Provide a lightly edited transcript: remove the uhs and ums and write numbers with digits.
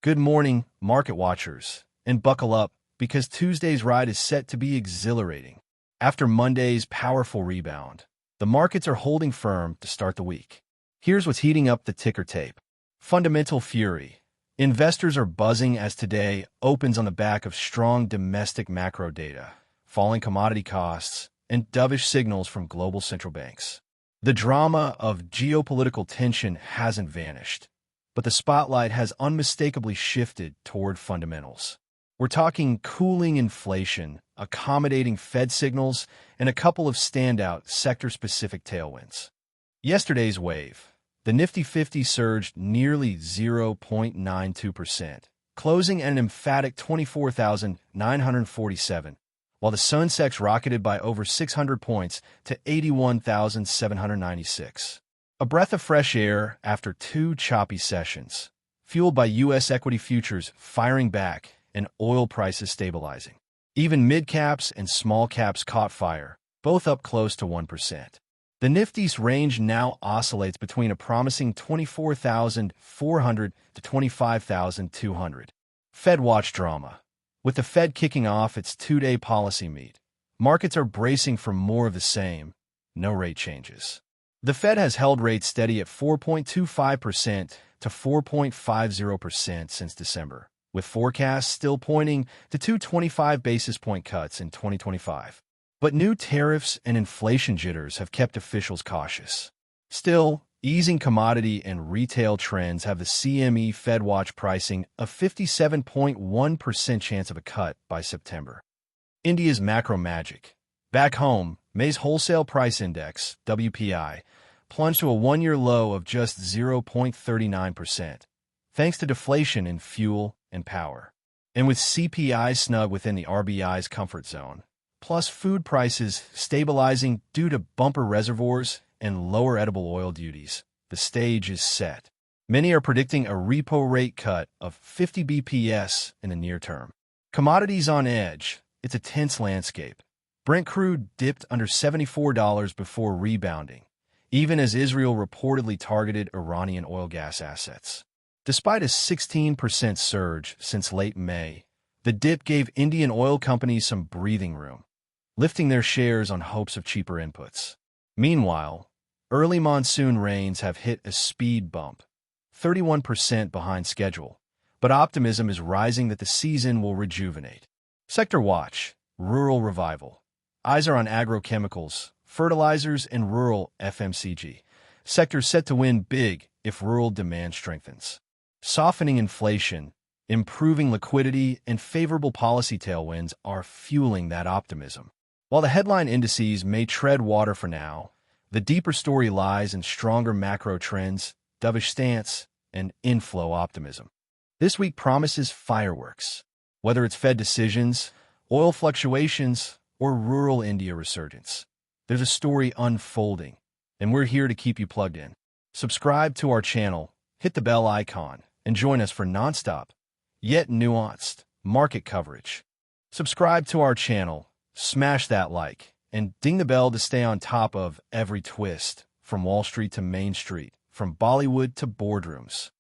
Good morning, market watchers, and buckle up because Tuesday's ride is set to be exhilarating. After Monday's powerful rebound, the markets are holding firm to start the week. Here's what's heating up the ticker tape. Fundamental fury. Investors are buzzing as today opens on the back of strong domestic macro data, falling commodity costs, and dovish signals from global central banks. The drama of geopolitical tension hasn't vanished, but the spotlight has unmistakably shifted toward fundamentals. We're talking cooling inflation, accommodating Fed signals, and a couple of standout sector-specific tailwinds. Yesterday's wave. The Nifty 50 surged nearly 0.92%, closing at an emphatic 24,947, while the Sensex rocketed by over 600 points to 81,796. A breath of fresh air after two choppy sessions, fueled by U.S. equity futures firing back and oil prices stabilizing. Even mid-caps and small-caps caught fire, both up close to 1%. The Nifty's range now oscillates between a promising 24,400 to 25,200. FedWatch drama. With the Fed kicking off its two-day policy meet, markets are bracing for more of the same, no rate changes. The Fed has held rates steady at 4.25% to 4.50% since December, with forecasts still pointing to two 25 basis point cuts in 2025. But new tariffs and inflation jitters have kept officials cautious. Still, easing commodity and retail trends have the CME FedWatch pricing a 57.1% chance of a cut by September. India's macro magic. Back home, May's wholesale price index, WPI, plunged to a one-year low of just 0.39%, thanks to deflation in fuel and power. And with CPI snug within the RBI's comfort zone, plus food prices stabilizing due to bumper reservoirs and lower edible oil duties, the stage is set. Many are predicting a repo rate cut of 50 bps in the near term. Commodities on edge. It's a tense landscape. Brent crude dipped under $74 before rebounding, even as Israel reportedly targeted Iranian oil gas assets. Despite a 16% surge since late May, the dip gave Indian oil companies some breathing room, lifting their shares on hopes of cheaper inputs. Meanwhile, early monsoon rains have hit a speed bump, 31% behind schedule, but optimism is rising that the season will rejuvenate. Sector watch, rural revival. Eyes are on agrochemicals, fertilizers, and rural FMCG. Sectors set to win big if rural demand strengthens. Softening inflation, improving liquidity, and favorable policy tailwinds are fueling that optimism. While the headline indices may tread water for now, the deeper story lies in stronger macro trends, dovish stance, and inflow optimism. This week promises fireworks. Whether it's Fed decisions, oil fluctuations, or rural India resurgence, there's a story unfolding, and we're here to keep you plugged in. Subscribe to our channel, hit the bell icon, and join us for nonstop, yet nuanced, market coverage. Subscribe to our channel, smash that like, and ding the bell to stay on top of every twist, from Wall Street to Main Street, from Bollywood to boardrooms.